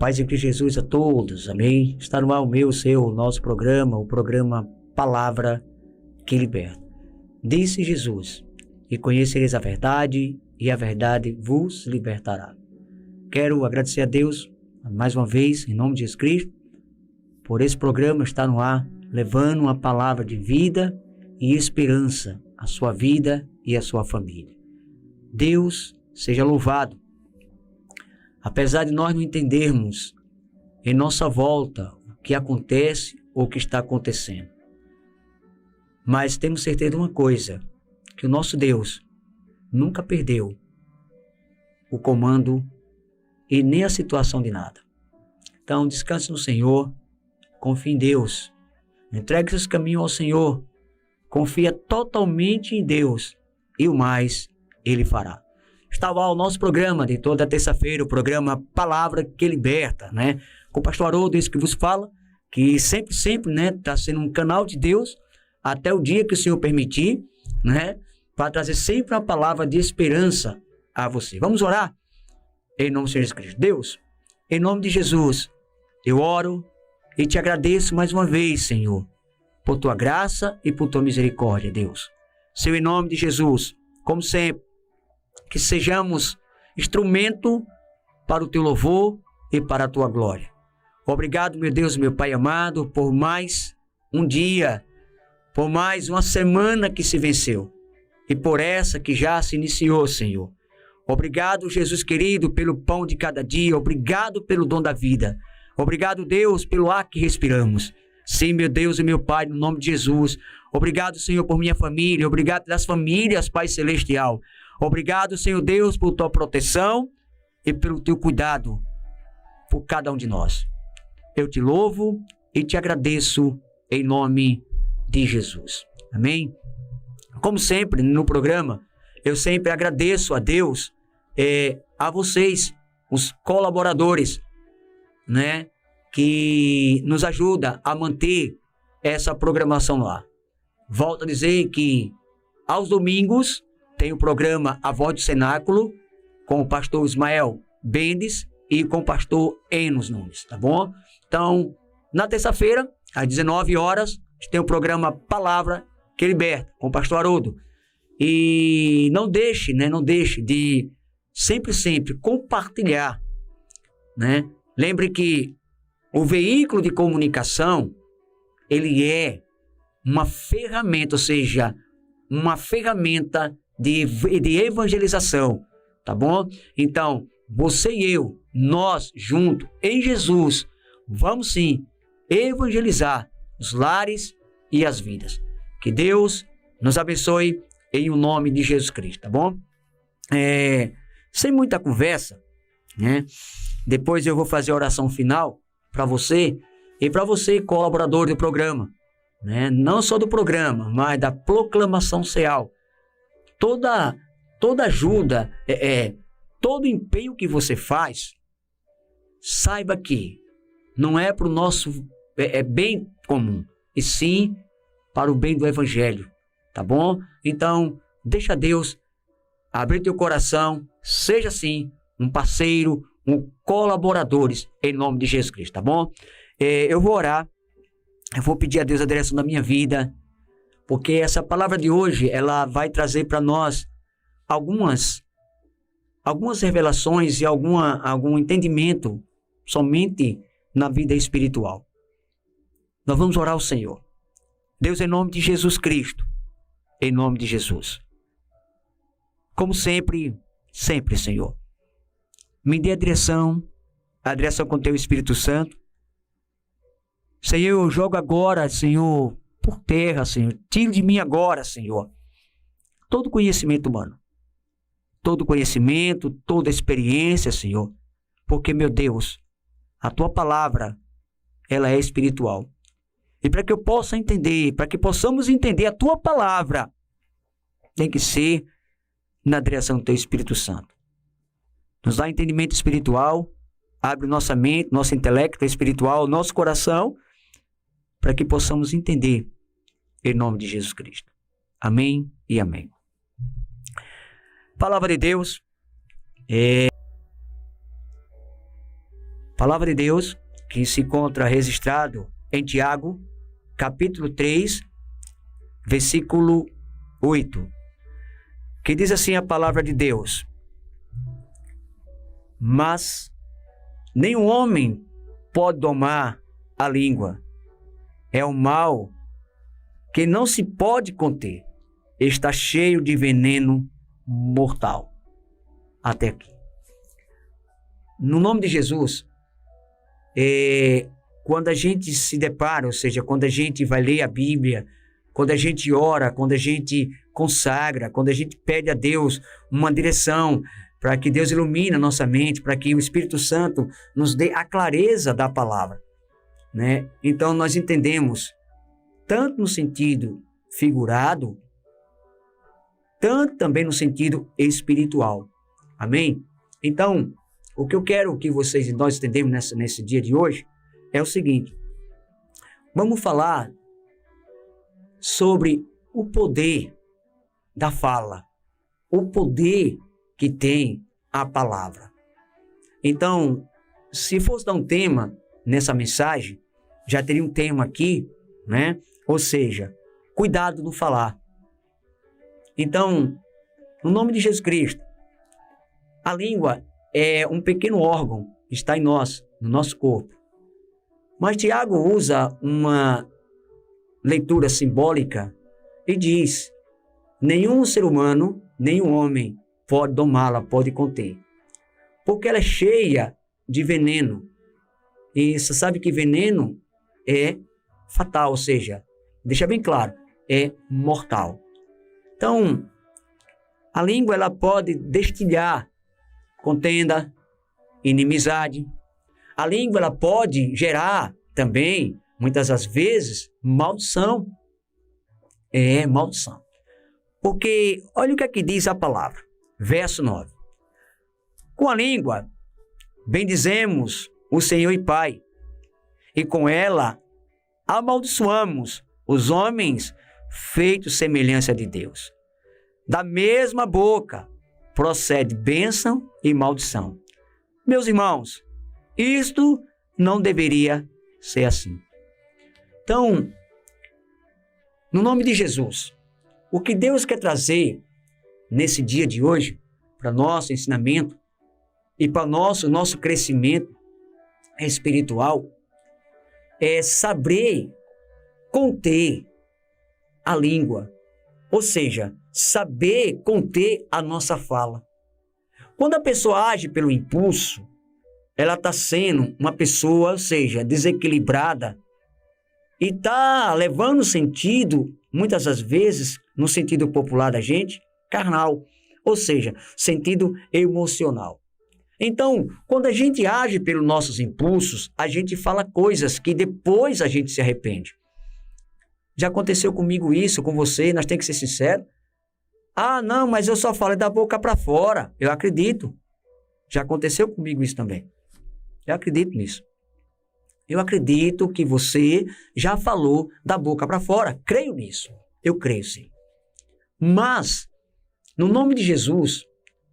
paz em Cristo Jesus a todos, amém? Está no ar o meu, o seu, o nosso programa, o programa Palavra que Liberta. Disse Jesus, e conhecereis a verdade, e a verdade vos libertará. Quero agradecer a Deus, mais uma vez, em nome de Jesus Cristo, por esse programa estar no ar, levando uma palavra de vida e esperança à sua vida e à sua família. Deus seja louvado. Apesar de nós não entendermos em nossa volta o que acontece ou o que está acontecendo, mas temos certeza de uma coisa, que o nosso Deus nunca perdeu o comando e nem a situação de nada. Então, descanse no Senhor, confie em Deus, entregue seus caminhos ao Senhor, confia totalmente em Deus e o mais Ele fará. Está lá o nosso programa de toda terça-feira, o programa Palavra que Liberta, né? Com o pastor Haroldo, esse que vos fala, que sempre, né, está sendo um canal de Deus, até o dia que o Senhor permitir, né? Para trazer sempre uma palavra de esperança a você. Vamos orar? Em nome do Senhor Jesus Cristo. Deus, em nome de Jesus, eu oro e te agradeço mais uma vez, Senhor, por tua graça e por tua misericórdia, Deus. Senhor, em nome de Jesus, como sempre, que sejamos instrumento para o teu louvor e para a tua glória. Obrigado, meu Deus, meu Pai amado, por mais um dia, por mais uma semana que se venceu e por essa que já se iniciou, Senhor. Obrigado, Jesus querido, pelo pão de cada dia. Obrigado pelo dom da vida. Obrigado, Deus, pelo ar que respiramos. Sim, meu Deus e meu Pai, no nome de Jesus. Obrigado, Senhor, por minha família. Obrigado pelas famílias, Pai Celestial. Obrigado, Senhor Deus, por tua proteção e pelo teu cuidado por cada um de nós. Eu te louvo e te agradeço em nome de Jesus. Amém? Como sempre no programa, eu sempre agradeço a Deus, a vocês, os colaboradores, né, que nos ajudam a manter essa programação lá. Volto a dizer que aos domingos tem o programa A Voz do Cenáculo, com o pastor Ismael Bendes e com o pastor Enos Nunes, tá bom? Então, na terça-feira, às 19 horas, tem o programa Palavra que Liberta, com o pastor Haroldo. E não deixe de sempre compartilhar, né? Lembre que o veículo de comunicação, ele é uma ferramenta, ou seja, uma ferramenta de evangelização, tá bom? Então, você e eu, nós juntos, em Jesus, vamos sim evangelizar os lares e as vidas. Que Deus nos abençoe em o nome de Jesus Cristo, tá bom? Sem muita conversa, né? Depois eu vou fazer a oração final para você e para você, colaborador do programa, né? Não só do programa, mas da proclamação ceal. Toda ajuda, todo empenho que você faz, saiba que não é para o nosso bem comum, e sim para o bem do Evangelho, tá bom? Então, deixa Deus abrir teu coração, seja assim um parceiro, um colaboradores, em nome de Jesus Cristo, tá bom? Eu vou orar, eu vou pedir a Deus a direção da minha vida, porque essa palavra de hoje, ela vai trazer para nós algumas revelações e algum entendimento somente na vida espiritual. Nós vamos orar ao Senhor. Deus, em nome de Jesus Cristo, em nome de Jesus. Como sempre, Senhor, me dê a direção com teu Espírito Santo. Senhor, eu jogo agora, Senhor, por terra, Senhor. Tire de mim agora, Senhor, todo conhecimento humano, todo conhecimento, toda experiência, Senhor, porque, meu Deus, a tua palavra, ela é espiritual. E para que eu possa entender, para que possamos entender a tua palavra, tem que ser na direção do teu Espírito Santo. Nos dá entendimento espiritual, abre nossa mente, nosso intelecto espiritual, nosso coração, para que possamos entender em nome de Jesus Cristo. Amém e amém. Palavra de Deus. Palavra de Deus que se encontra registrado em Tiago, capítulo 3, versículo 8, que diz assim a palavra de Deus: mas nenhum homem pode domar a língua. É um mal que não se pode conter. Está cheio de veneno mortal. Até aqui. No nome de Jesus, quando a gente se depara, ou seja, quando a gente vai ler a Bíblia, quando a gente ora, quando a gente consagra, quando a gente pede a Deus uma direção, para que Deus ilumine a nossa mente, para que o Espírito Santo nos dê a clareza da palavra, né? Então nós entendemos, tanto no sentido figurado, tanto também no sentido espiritual. Amém? Então, o que eu quero que vocês e nós entendemos nesse dia de hoje é o seguinte: vamos falar sobre o poder da fala, o poder que tem a palavra. Então, se fosse dar um tema nessa mensagem, já teria um tema aqui, né? Ou seja, cuidado no falar. Então, no nome de Jesus Cristo, a língua é um pequeno órgão que está em nós, no nosso corpo. Mas Tiago usa uma leitura simbólica e diz: nenhum ser humano, nenhum homem pode domá-la, pode conter. Porque ela é cheia de veneno. E você sabe que veneno é fatal, ou seja, deixa bem claro, é mortal. Então, a língua ela pode destilhar contenda, inimizade. A língua ela pode gerar também, muitas das vezes, maldição. É maldição. Porque olha o que é que diz a palavra. Verso 9. Com a língua bendizemos o Senhor e Pai, e com ela amaldiçoamos os homens feitos semelhança de Deus. Da mesma boca procede bênção e maldição. Meus irmãos, isto não deveria ser assim. Então, no nome de Jesus, o que Deus quer trazer nesse dia de hoje, para nosso ensinamento e para nosso crescimento espiritual, é saber conter a língua, ou seja, saber conter a nossa fala. Quando a pessoa age pelo impulso, ela está sendo uma pessoa, ou seja, desequilibrada, e está levando sentido, muitas das vezes, no sentido popular da gente, carnal, ou seja, sentido emocional. Então, quando a gente age pelos nossos impulsos, a gente fala coisas que depois a gente se arrepende. Já aconteceu comigo isso, com você, nós temos que ser sinceros. Ah, não, mas eu só falo da boca para fora. Eu acredito. Já aconteceu comigo isso também. Eu acredito nisso. Eu acredito que você já falou da boca para fora. Creio nisso. Eu creio sim. Mas, no nome de Jesus,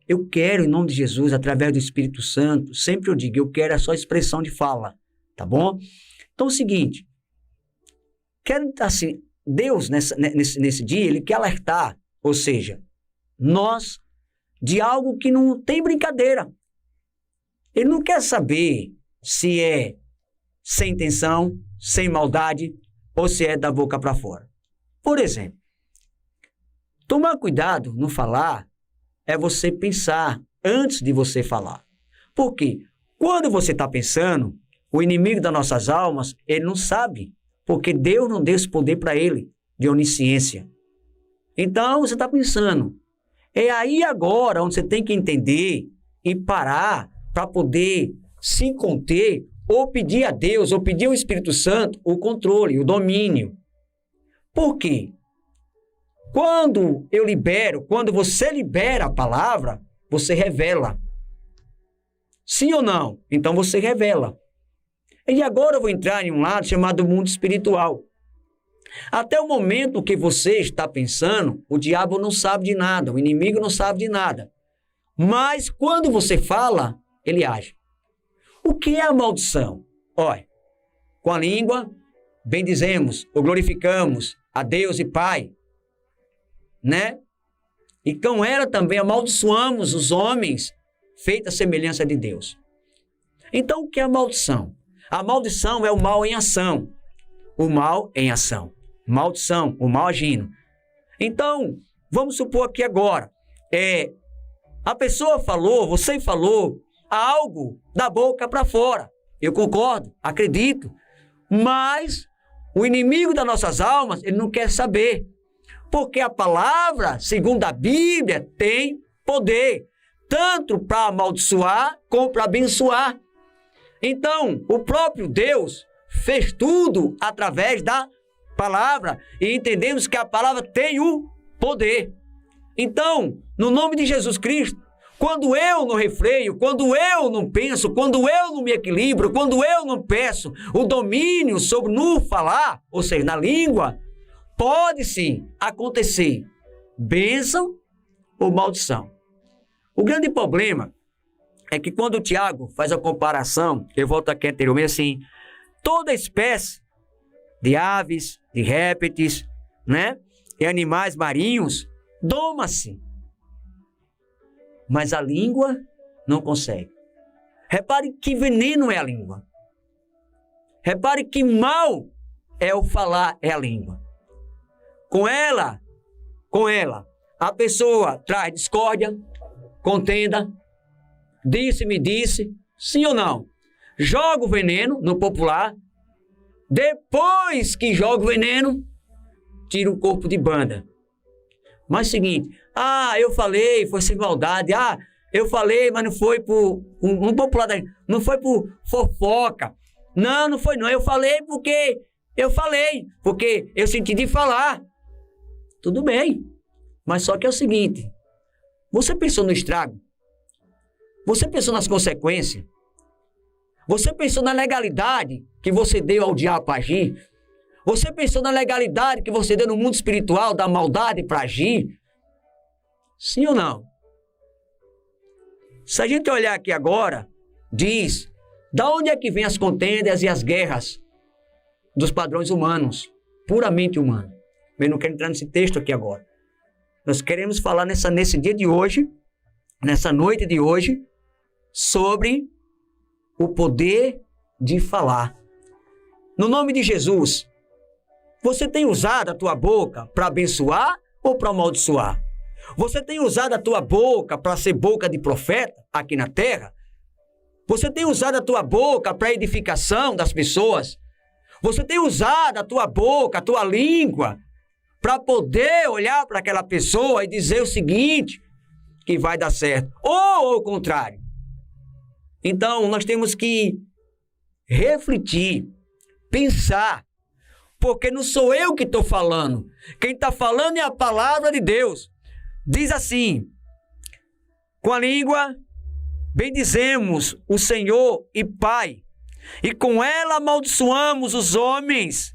eu quero, em nome de Jesus, através do Espírito Santo, sempre eu digo, eu quero a sua expressão de fala. Tá bom? Então é o seguinte. Quero, assim, Deus, nesse dia, Ele quer alertar, ou seja, nós, de algo que não tem brincadeira. Ele não quer saber se é sem intenção, sem maldade, ou se é da boca para fora. Por exemplo, tomar cuidado no falar é você pensar antes de você falar. Por quê? Quando você está pensando, o inimigo das nossas almas, ele não sabe, porque Deus não deu esse poder para ele, de onisciência. Então, você está pensando. É aí agora onde você tem que entender e parar para poder se conter ou pedir a Deus, ou pedir ao Espírito Santo o controle, o domínio. Por quê? Quando eu libero, quando você libera a palavra, você revela. Sim ou não? Então você revela. E agora eu vou entrar em um lado chamado mundo espiritual. Até o momento que você está pensando, o diabo não sabe de nada, o inimigo não sabe de nada. Mas quando você fala, ele age. O que é a maldição? Olha, com a língua bendizemos ou glorificamos a Deus e Pai, né? E com ela também amaldiçoamos os homens, feita a semelhança de Deus. Então, o que é a maldição? A maldição é o mal em ação. O mal em ação. Maldição, o mal agindo. Então, vamos supor aqui agora, a pessoa falou, você falou algo da boca para fora. Eu concordo, acredito. Mas o inimigo das nossas almas, ele não quer saber. Porque a palavra, segundo a Bíblia, tem poder. Tanto para amaldiçoar, como para abençoar. Então, o próprio Deus fez tudo através da palavra. E entendemos que a palavra tem o poder. Então, no nome de Jesus Cristo, quando eu não refreio, quando eu não penso, quando eu não me equilibro, quando eu não peço o domínio sobre no falar, ou seja, na língua, pode sim acontecer bênção ou maldição. O grande problema é que quando o Tiago faz a comparação, eu volto aqui anteriormente assim, toda espécie de aves, de répteis, né, e animais marinhos, doma-se. Mas a língua não consegue. Repare que veneno é a língua. Repare que mal é o falar, é a língua. Com ela, a pessoa traz discórdia, contenda, disse-me disse, sim ou não? Joga o veneno no popular, depois que joga o veneno, tira o corpo de banda. Mas seguinte, eu falei, foi sem maldade, eu falei, mas não foi por um popular, não foi por fofoca, não foi não, eu falei porque eu senti de falar. Tudo bem, mas só que é o seguinte, você pensou no estrago? Você pensou nas consequências? Você pensou na legalidade que você deu ao diabo para agir? Você pensou na legalidade que você deu no mundo espiritual da maldade para agir? Sim ou não? Se a gente olhar aqui agora, diz, da onde é que vem as contendas e as guerras? Dos padrões humanos, puramente humanos. Eu não quero entrar nesse texto aqui agora. Nós queremos falar nesse dia de hoje, nessa noite de hoje, sobre o poder de falar. No nome de Jesus, você tem usado a tua boca para abençoar ou para amaldiçoar? Você tem usado a tua boca para ser boca de profeta aqui na terra? Você tem usado a tua boca para edificação das pessoas? Você tem usado a tua boca, a tua língua, para poder olhar para aquela pessoa e dizer o seguinte, que vai dar certo, ou ao contrário. Então, nós temos que refletir, pensar, porque não sou eu que estou falando. Quem está falando é a palavra de Deus. Diz assim, com a língua bendizemos o Senhor e Pai, e com ela amaldiçoamos os homens,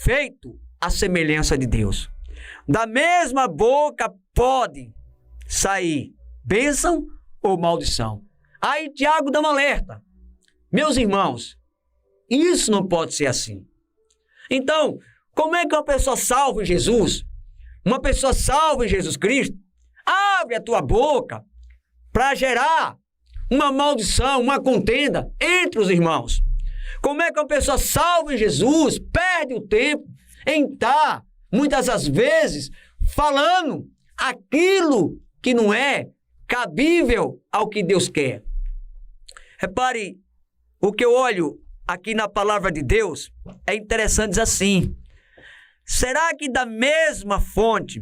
feito a semelhança de Deus. Da mesma boca pode sair bênção ou maldição. Aí Tiago dá um alerta. Meus irmãos, isso não pode ser assim. Então, como é que uma pessoa salva em Jesus, uma pessoa salva em Jesus Cristo, abre a tua boca para gerar uma maldição, uma contenda entre os irmãos? Como é que uma pessoa salva em Jesus perde o tempo em estar, muitas das vezes, falando aquilo que não é cabível ao que Deus quer? Repare, o que eu olho aqui na palavra de Deus é interessante, diz assim, será que da mesma fonte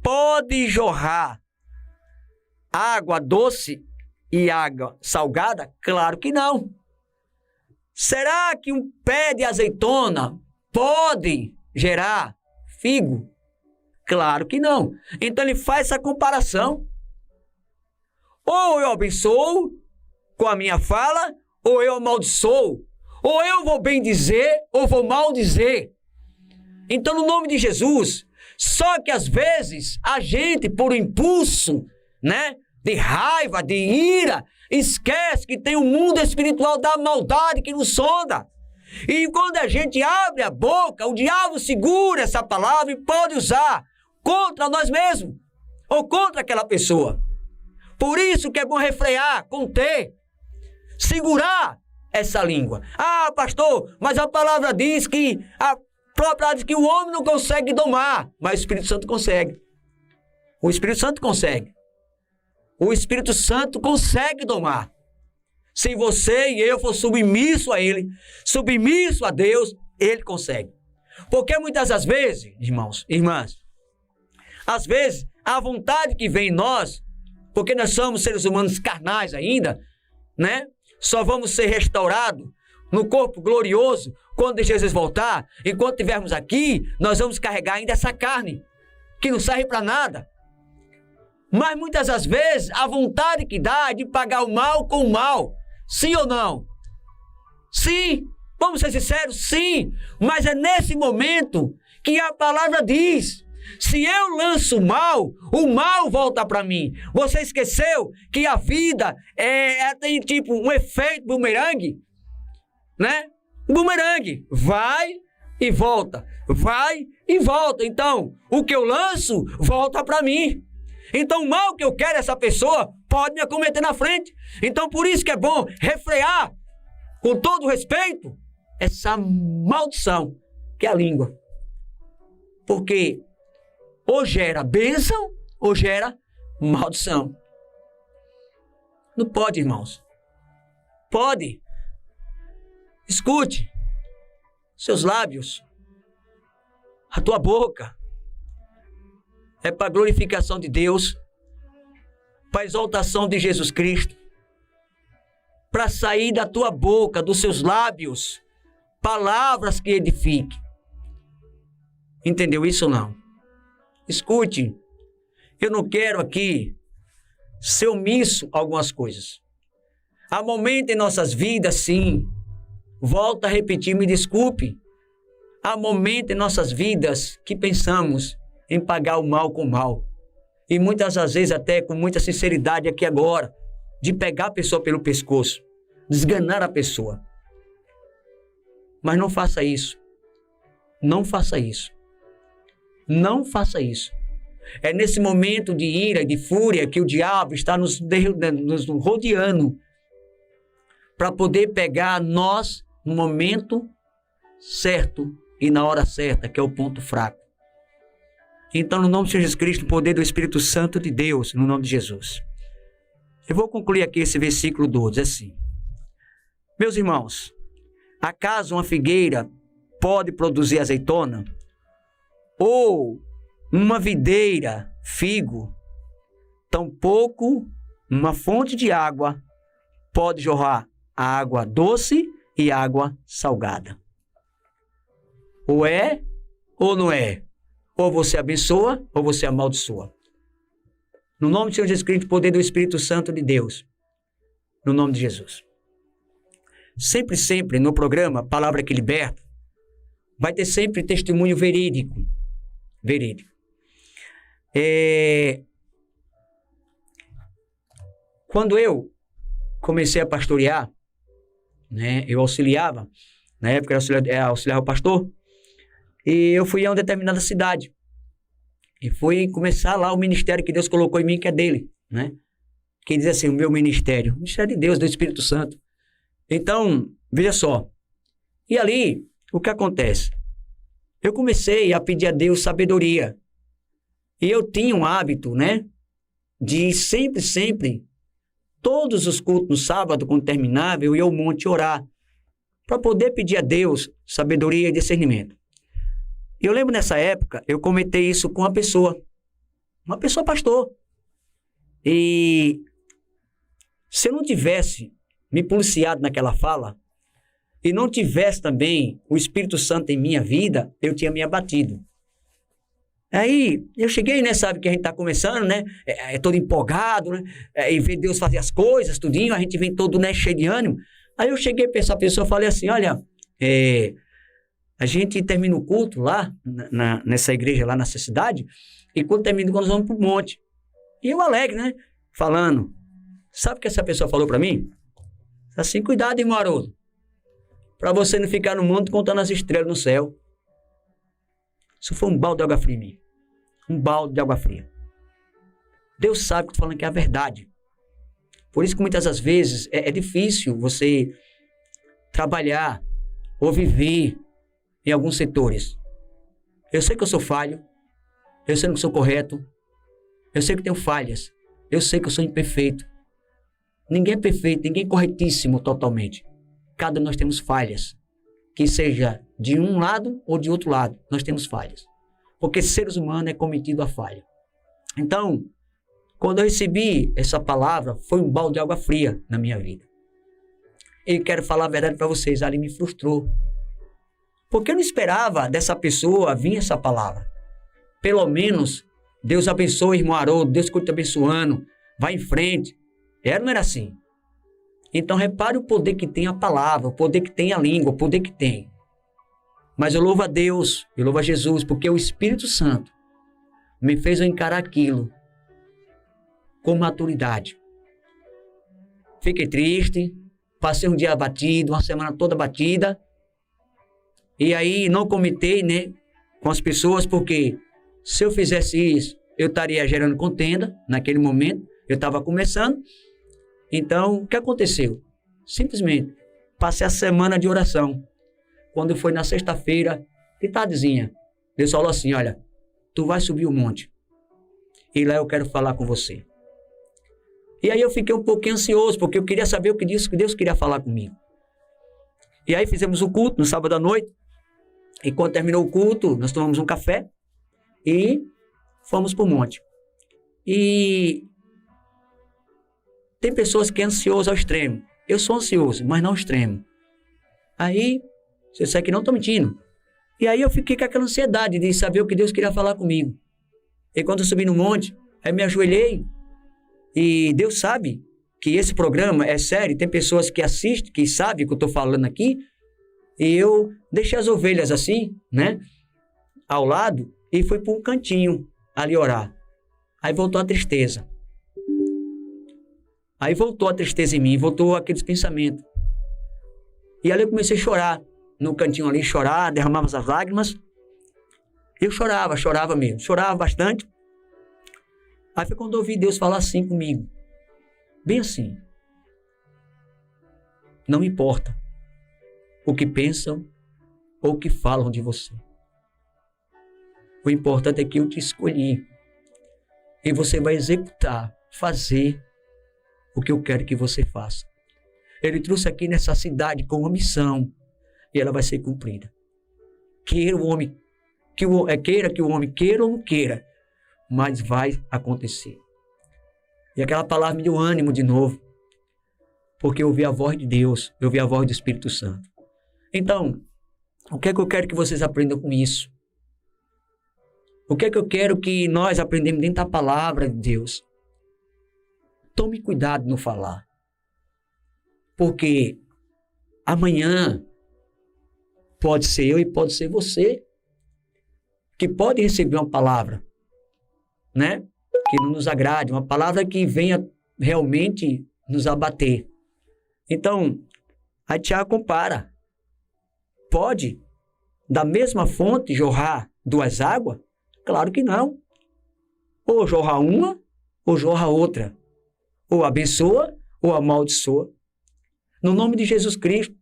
pode jorrar água doce e água salgada? Claro que não. Será que um pé de azeitona pode gerar figo? Claro que não. Então ele faz essa comparação. Ou eu abençoo com a minha fala, ou eu amaldiçoo. Ou eu vou bem dizer, ou vou mal dizer. Então, no nome de Jesus, só que às vezes a gente, por impulso, né? de raiva, de ira. Esquece que tem um mundo espiritual da maldade que nos sonda. E quando a gente abre a boca, o diabo segura essa palavra e pode usar contra nós mesmos ou contra aquela pessoa. Por isso que é bom refrear, conter, segurar essa língua. Ah, pastor, mas a palavra diz que o homem não consegue domar, mas o Espírito Santo consegue. O Espírito Santo consegue. O Espírito Santo consegue domar. Se você e eu for submisso a Ele, submisso a Deus, Ele consegue. Porque muitas das vezes, irmãos, irmãs, às vezes a vontade que vem em nós, porque nós somos seres humanos carnais ainda, né? Só vamos ser restaurados no corpo glorioso quando Jesus voltar. Enquanto estivermos aqui, nós vamos carregar ainda essa carne, que não serve para nada. Mas muitas das vezes, a vontade que dá é de pagar o mal com o mal. Sim ou não? Sim. Vamos ser sinceros? Sim. Mas é nesse momento que a palavra diz: se eu lanço o mal volta para mim. Você esqueceu que a vida tem tipo um efeito bumerangue? Né? Bumerangue. Vai e volta. Vai e volta. Então, o que eu lanço volta para mim. Então, o mal que eu quero, essa pessoa pode me acometer na frente. Então, por isso que é bom refrear, com todo respeito, essa maldição, que é a língua. Porque ou gera bênção, ou gera maldição. Não pode, irmãos. Pode. Escute. Seus lábios, a tua boca, é para a glorificação de Deus, para a exaltação de Jesus Cristo, para sair da tua boca, dos seus lábios, palavras que edifiquem. Entendeu isso ou não? Escute, eu não quero aqui ser omisso a algumas coisas. Há momentos em nossas vidas, sim, volto a repetir, me desculpe, há momentos em nossas vidas que pensamos em pagar o mal com o mal. E muitas das vezes até com muita sinceridade aqui agora, de pegar a pessoa pelo pescoço, desganar a pessoa. Mas não faça isso. Não faça isso. Não faça isso. É nesse momento de ira, de fúria, que o diabo está nos rodeando para poder pegar nós no momento certo e na hora certa, que é o ponto fraco. Então, no nome de Jesus Cristo, no poder do Espírito Santo de Deus, no nome de Jesus. Eu vou concluir aqui esse versículo 12, assim. Meus irmãos, acaso uma figueira pode produzir azeitona? Ou uma videira, figo? Tampouco uma fonte de água pode jorrar água doce e água salgada. Ou é, ou não é. Ou você abençoa, ou você amaldiçoa. No nome de Senhor Jesus Cristo, poder do Espírito Santo de Deus. No nome de Jesus. Sempre, sempre no programa Palavra que Liberta, vai ter sempre testemunho verídico. Verídico. Quando eu comecei a pastorear, né, eu auxiliava, na época eu auxiliava o pastor, e eu fui a uma determinada cidade. E fui começar lá o ministério que Deus colocou em mim, que é dele, né? Quem diz assim, o meu ministério? O ministério de Deus, do Espírito Santo. Então, veja só. E ali, o que acontece? Eu comecei a pedir a Deus sabedoria. E eu tinha um hábito, né? De sempre, todos os cultos no sábado, quando terminava, eu ia ao monte orar. Para poder pedir a Deus sabedoria e discernimento. Eu lembro nessa época, eu comentei isso com uma pessoa pastor. E se eu não tivesse me policiado naquela fala, e não tivesse também o Espírito Santo em minha vida, eu tinha me abatido. Aí, eu cheguei, né, sabe que a gente tá começando, né, todo empolgado, né, e ver Deus fazer as coisas, tudinho, a gente vem todo, né, cheio de ânimo. Aí eu cheguei para essa pessoa e falei assim, olha, a gente termina o culto lá, nessa igreja lá nessa cidade, e quando termina, nós vamos pro monte. E eu alegre, né? falando. Sabe o que essa pessoa falou para mim? Assim, cuidado, irmão Haroldo, para você não ficar no mundo contando as estrelas no céu. Isso foi um balde de água fria em mim. Um balde de água fria. Deus sabe que eu estou falando que é a verdade. Por isso que muitas das vezes é difícil você trabalhar ou viver em alguns setores. Eu sei que eu sou falho. Eu sei que eu sou correto. Eu sei que tenho falhas. Eu sei que eu sou imperfeito. Ninguém é perfeito, ninguém é corretíssimo totalmente. Cada nós temos falhas. Que seja de um lado ou de outro lado, nós temos falhas. Porque seres humanos é cometido a falha. Então, quando eu recebi essa palavra, foi um balde de água fria na minha vida. E quero falar a verdade para vocês, ali me frustrou. Porque eu não esperava dessa pessoa vir essa palavra. Pelo menos, Deus abençoe, irmão Haroldo, Deus continue te abençoando, vai em frente. Não era assim. Então, repare o poder que tem a palavra, o poder que tem a língua, o poder que tem. Mas eu louvo a Deus, eu louvo a Jesus, porque o Espírito Santo me fez eu encarar aquilo com maturidade. Fiquei triste, passei um dia abatido, uma semana toda abatida. E aí não comentei, né, com as pessoas, porque se eu fizesse isso, eu estaria gerando contenda naquele momento. Eu estava começando. Então, o que aconteceu? Simplesmente, passei a semana de oração. Quando foi na sexta-feira, de tardezinha, Deus falou assim, olha, tu vai subir o monte. E lá eu quero falar com você. E aí eu fiquei um pouquinho ansioso, porque eu queria saber o que Deus queria falar comigo. E aí fizemos o culto no sábado à noite. E quando terminou o culto, nós tomamos um café e fomos para o monte. E tem pessoas que é ansioso ao extremo. Eu sou ansioso, mas não ao extremo. Aí, você sabe que não estou mentindo. E aí eu fiquei com aquela ansiedade de saber o que Deus queria falar comigo. E quando eu subi no monte, aí me ajoelhei. E Deus sabe que esse programa é sério. Tem pessoas que assistem, que sabem o que eu estou falando aqui. E eu deixei as ovelhas assim, né? Ao lado. E fui para um cantinho ali orar. Aí voltou a tristeza. Aí voltou a tristeza em mim. Voltou aqueles pensamentos. E ali eu comecei a chorar. No cantinho ali, chorar, derramava as lágrimas. Eu chorava mesmo. Chorava bastante. Aí foi quando eu ouvi Deus falar assim comigo. Bem assim. Não importa o que pensam ou o que falam de você. O importante é que eu te escolhi. E você vai executar, fazer o que eu quero que você faça. Ele trouxe aqui nessa cidade com uma missão. E ela vai ser cumprida. Queira o homem queira ou não queira. Mas vai acontecer. E aquela palavra me deu ânimo de novo. Porque eu ouvi a voz de Deus. Eu ouvi a voz do Espírito Santo. Então, o que é que eu quero que vocês aprendam com isso? O que é que eu quero que nós aprendamos dentro da palavra de Deus? Tome cuidado no falar. Porque amanhã pode ser eu e pode ser você que pode receber uma palavra, né? Que não nos agrade, uma palavra que venha realmente nos abater. Então, a Tiago compara. Pode, da mesma fonte, jorrar duas águas? Claro que não. Ou jorra uma, ou jorra outra. Ou abençoa, ou amaldiçoa. No nome de Jesus Cristo,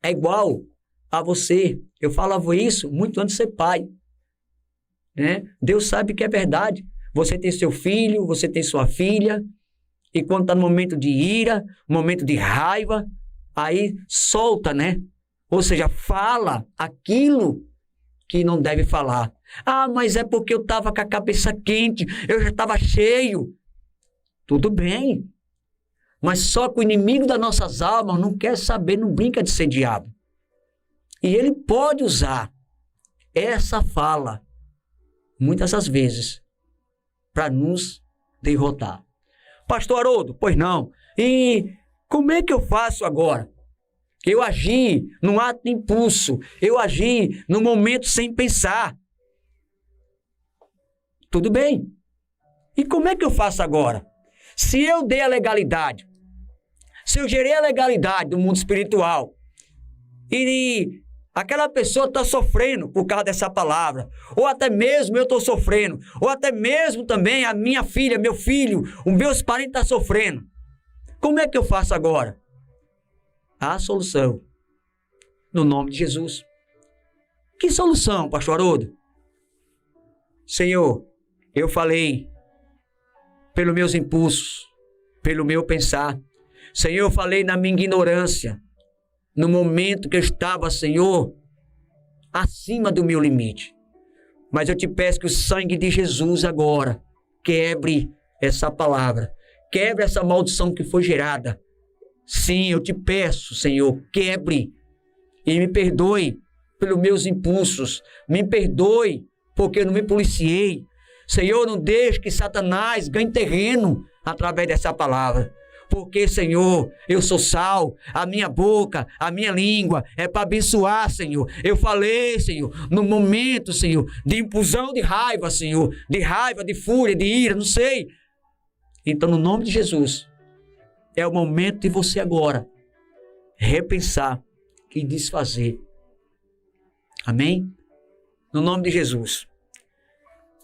é igual a você. Eu falava isso muito antes de ser pai. Né? Deus sabe que é verdade. Você tem seu filho, você tem sua filha, e quando está no momento de ira, momento de raiva, aí solta, né? Ou seja, fala aquilo que não deve falar. Ah, mas é porque eu estava com a cabeça quente, eu já estava cheio. Tudo bem. Mas só que o inimigo das nossas almas não quer saber, não brinca de ser diabo. E ele pode usar essa fala, muitas das vezes, para nos derrotar. Pastor Haroldo, pois não. E como é que eu faço agora? Eu agi num ato de impulso. Eu agi num momento sem pensar. Tudo bem. E como é que eu faço agora? Se eu dei a legalidade, se eu gerei a legalidade do mundo espiritual e aquela pessoa está sofrendo por causa dessa palavra, ou até mesmo eu estou sofrendo, ou até mesmo também a minha filha, meu filho, os meus parentes estão sofrendo, como é que eu faço agora? Há solução, no nome de Jesus. Que solução, pastor Haroldo? Senhor, eu falei pelos meus impulsos, pelo meu pensar. Senhor, eu falei na minha ignorância, no momento que eu estava, Senhor, acima do meu limite. Mas eu te peço que o sangue de Jesus agora quebre essa palavra, quebre essa maldição que foi gerada. Sim, eu te peço, Senhor, quebre e me perdoe pelos meus impulsos, me perdoe porque eu não me policiei. Senhor, não deixe que Satanás ganhe terreno através dessa palavra. Porque, Senhor, eu sou sal, a minha boca, a minha língua é para abençoar, Senhor. Eu falei, Senhor, no momento, Senhor, de impulsão de raiva, Senhor, de raiva, de fúria, de ira, não sei. Então, no nome de Jesus, é o momento de você agora repensar e desfazer. Amém? No nome de Jesus.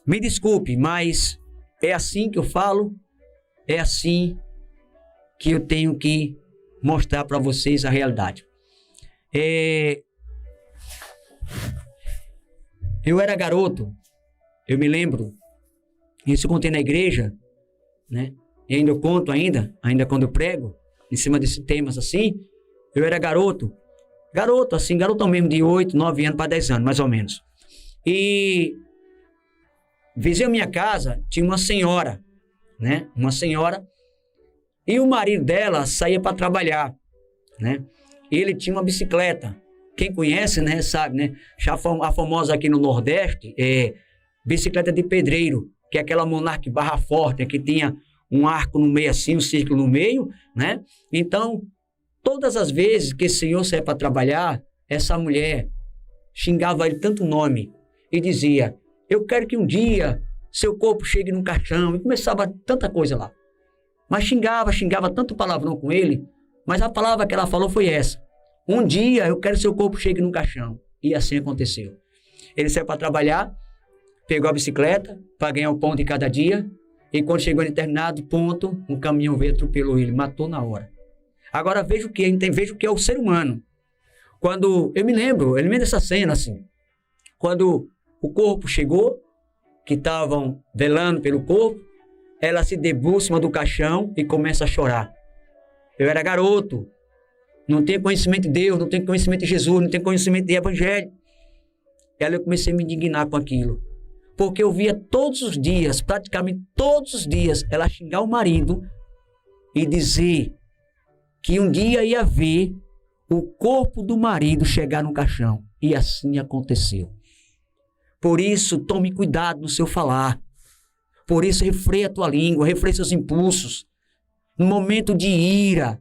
Me desculpe, mas é assim que eu falo, é assim que eu tenho que mostrar para vocês a realidade. Eu era garoto, eu me lembro, isso eu contei na igreja, né? E ainda eu conto ainda quando eu prego, em cima desses temas assim, eu era garoto assim, garotão mesmo de 8, 9 anos para 10 anos, mais ou menos. E vizinho à minha casa tinha uma senhora, né? Uma senhora. E o marido dela saía para trabalhar, né? Ele tinha uma bicicleta. Quem conhece, né, sabe, né? A famosa aqui no Nordeste é bicicleta de pedreiro, que é aquela Monarch barra forte, né, que tinha um arco no meio assim, um círculo no meio, né? Então, todas as vezes que esse senhor saía para trabalhar, essa mulher xingava ele tanto nome e dizia: eu quero que um dia seu corpo chegue num caixão. E começava tanta coisa lá. Mas xingava tanto palavrão com ele, mas a palavra que ela falou foi essa: um dia eu quero que seu corpo chegue num caixão. E assim aconteceu. Ele saiu para trabalhar, pegou a bicicleta para ganhar o pão de cada dia, e quando chegou em determinado ponto, um caminhão veio, atropelou ele, matou na hora. Agora veja o que é o ser humano. Quando eu me lembro dessa cena assim, quando o corpo chegou, que estavam velando pelo corpo, ela se debruça em cima do caixão e começa a chorar. Eu era garoto, não tenho conhecimento de Deus, não tenho conhecimento de Jesus, não tenho conhecimento de Evangelho. Eu comecei a me indignar com aquilo, porque eu via todos os dias, praticamente todos os dias, ela xingar o marido e dizer que um dia ia ver o corpo do marido chegar no caixão. E assim aconteceu. Por isso, tome cuidado no seu falar. Por isso, refreia a tua língua, refreia seus impulsos. No momento de ira,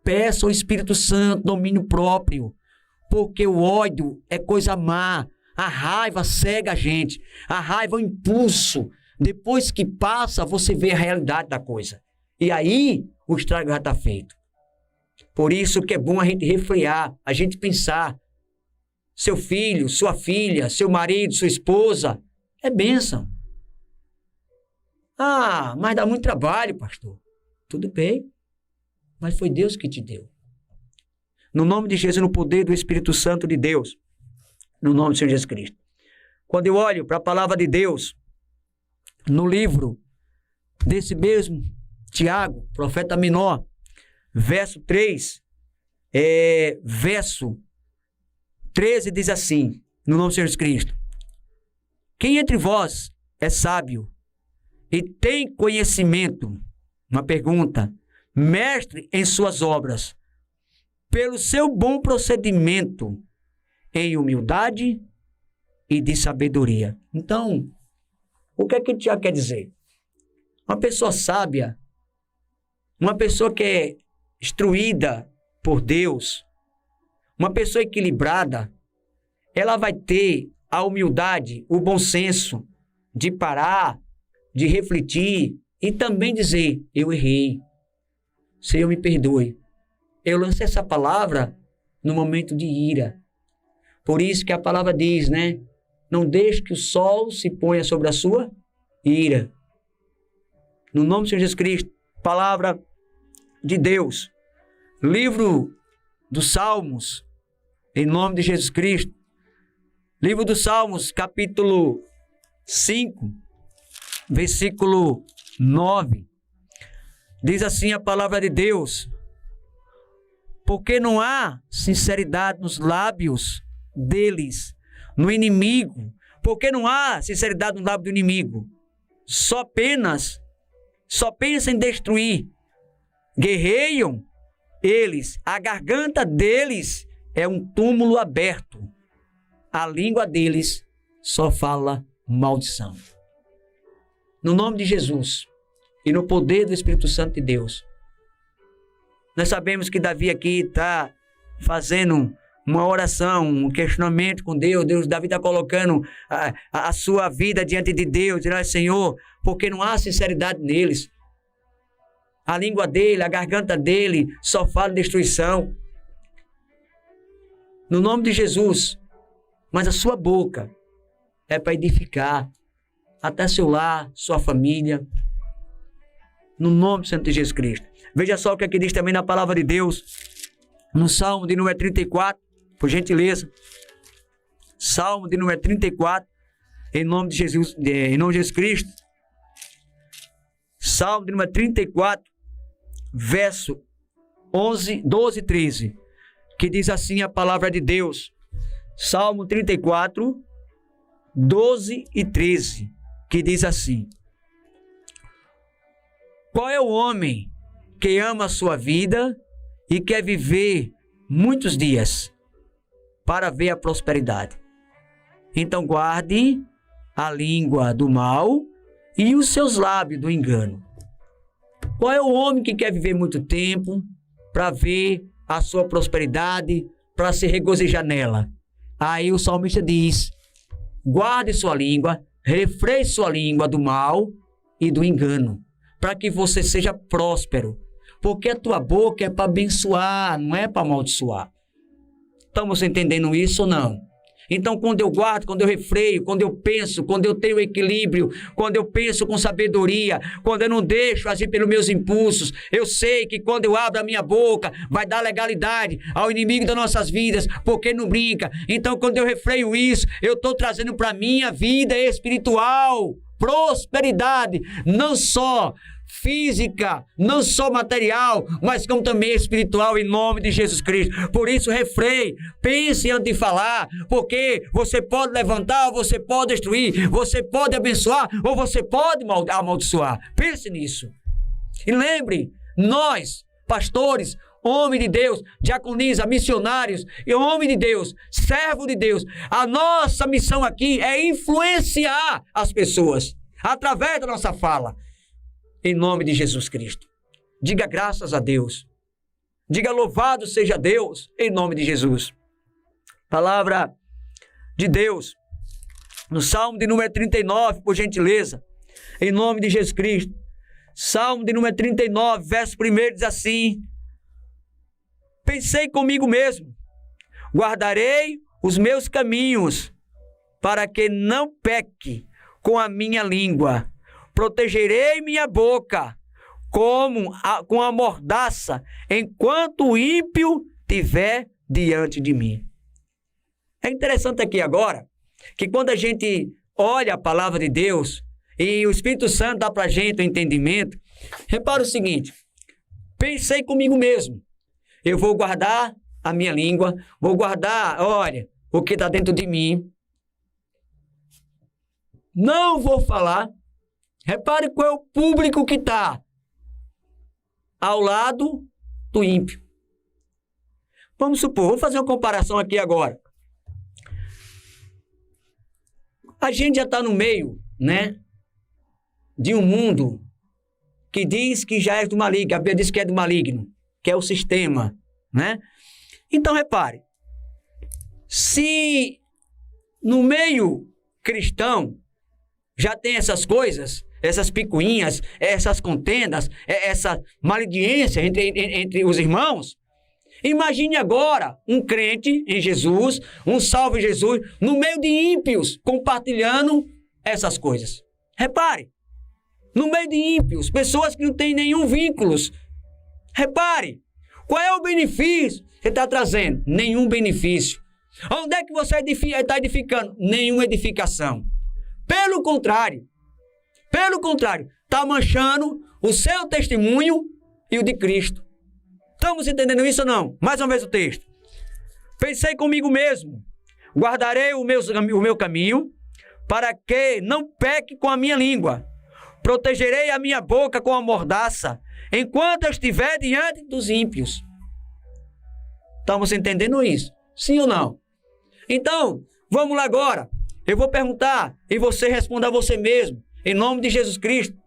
peça ao Espírito Santo domínio próprio. Porque o ódio é coisa má. A raiva cega a gente. A raiva é um impulso. Depois que passa, você vê a realidade da coisa. E aí, o estrago já está feito. Por isso que é bom a gente refrear, a gente pensar. Seu filho, sua filha, seu marido, sua esposa, é bênção. Ah, mas dá muito trabalho, pastor. Tudo bem, mas foi Deus que te deu. No nome de Jesus, no poder do Espírito Santo de Deus, no nome do Senhor Jesus Cristo. Quando eu olho para a palavra de Deus, no livro desse mesmo Tiago, profeta menor, verso 3, verso 13 diz assim, no nome do Senhor Jesus Cristo: quem entre vós é sábio e tem conhecimento, uma pergunta, mestre em suas obras, pelo seu bom procedimento, em humildade e de sabedoria. Então, o que é que Tiago quer dizer? Uma pessoa sábia, uma pessoa que é instruída por Deus, uma pessoa equilibrada, ela vai ter a humildade, o bom senso de parar, de refletir e também dizer, eu errei, Senhor me perdoe. Eu lancei essa palavra no momento de ira. Por isso que a palavra diz, né? Não deixe que o sol se ponha sobre a sua ira. No nome do Senhor Jesus Cristo, palavra de Deus. Livro dos Salmos, em nome de Jesus Cristo. Livro dos Salmos, capítulo 5, versículo 9. Diz assim a palavra de Deus: porque não há sinceridade nos lábios deles, no inimigo. Porque não há sinceridade no lábio do inimigo. Só pensa em destruir. Guerreiam eles, a garganta deles é um túmulo aberto. A língua deles só fala maldição. No nome de Jesus e no poder do Espírito Santo de Deus, nós sabemos que Davi aqui está fazendo uma oração, um questionamento com Deus. Davi está colocando a sua vida diante de Deus, dizendo: Senhor, porque não há sinceridade neles. A língua dele, a garganta dele só fala destruição. No nome de Jesus. Mas a sua boca é para edificar até seu lar, sua família. No nome do Santo de Jesus Cristo. Veja só o que aqui diz também na palavra de Deus. No Salmo de número 34, por gentileza. Salmo de número 34, em nome de Jesus, em nome de Jesus Cristo. Salmo de número 34, verso 11, 12 e 13, que diz assim a palavra de Deus. Salmo 34, 12 e 13, que diz assim: qual é o homem que ama a sua vida e quer viver muitos dias para ver a prosperidade? Então guarde a língua do mal e os seus lábios do engano. Qual é o homem que quer viver muito tempo para ver a sua prosperidade, para se regozijar nela? Aí o salmista diz: guarde sua língua, refreie sua língua do mal e do engano, para que você seja próspero. Porque a tua boca é para abençoar, não é para amaldiçoar. Estamos entendendo isso ou não? Então, quando eu guardo, quando eu refreio, quando eu penso, quando eu tenho equilíbrio, quando eu penso com sabedoria, quando eu não deixo agir pelos meus impulsos, eu sei que quando eu abro a minha boca, vai dar legalidade ao inimigo das nossas vidas, porque não brinca. Então, quando eu refreio isso, eu estou trazendo para a minha vida espiritual prosperidade, não só física, não só material, mas como também espiritual, em nome de Jesus Cristo. Por isso, refreie, pense antes de falar, porque você pode levantar, ou você pode destruir, você pode abençoar, ou você pode amaldiçoar. Pense nisso. E lembre, nós, pastores, homem de Deus, diaconisa, missionários e homem de Deus, servo de Deus, a nossa missão aqui é influenciar as pessoas através da nossa fala. Em nome de Jesus Cristo. Diga graças a Deus. Diga louvado seja Deus, em nome de Jesus. Palavra de Deus. No Salmo de número 39, por gentileza. Em nome de Jesus Cristo. Salmo de número 39, verso 1 diz assim: pensei comigo mesmo, guardarei os meus caminhos, para que não peque com a minha língua. Protegerei minha boca com a mordaça, enquanto o ímpio tiver diante de mim. É interessante aqui agora, que quando a gente olha a palavra de Deus, e o Espírito Santo dá para a gente o entendimento, repara o seguinte: pensei comigo mesmo, eu vou guardar a minha língua, vou guardar, olha, o que está dentro de mim, não vou falar. Repare qual é o público que está ao lado do ímpio. Vamos supor, vamos fazer uma comparação aqui agora. A gente já está no meio, né, de um mundo que diz que já é do maligno, a Bíblia diz que é do maligno, que é o sistema, né? Então, repare, se no meio cristão já tem essas coisas, essas picuinhas, essas contendas, essa malediência entre os irmãos. Imagine agora um crente em Jesus, um salvo em Jesus, no meio de ímpios, compartilhando essas coisas. Repare, no meio de ímpios, pessoas que não têm nenhum vínculo. Repare, qual é o benefício que você está trazendo? Nenhum benefício. Onde é que você está edificando? Nenhuma edificação. Pelo contrário, está manchando o seu testemunho e o de Cristo. Estamos entendendo isso ou não? Mais uma vez o texto. Pensei comigo mesmo, guardarei o meu caminho, para que não peque com a minha língua. Protegerei a minha boca com a mordaça, enquanto eu estiver diante dos ímpios. Estamos entendendo isso? Sim ou não? Então, vamos lá agora. Eu vou perguntar e você responda a você mesmo, em nome de Jesus Cristo.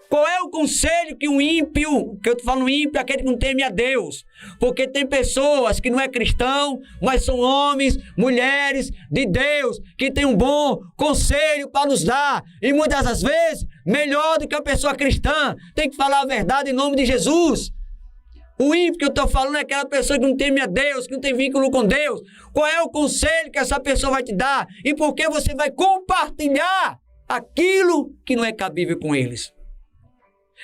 Qual é o conselho que um ímpio, que eu estou falando ímpio, aquele que não teme a Deus? Porque tem pessoas que não é cristão, mas são homens, mulheres de Deus, que tem um bom conselho para nos dar. E muitas das vezes, melhor do que a pessoa cristã, tem que falar a verdade em nome de Jesus. O ímpio que eu estou falando é aquela pessoa que não teme a Deus, que não tem vínculo com Deus. Qual é o conselho que essa pessoa vai te dar? E por que você vai compartilhar aquilo que não é cabível com eles?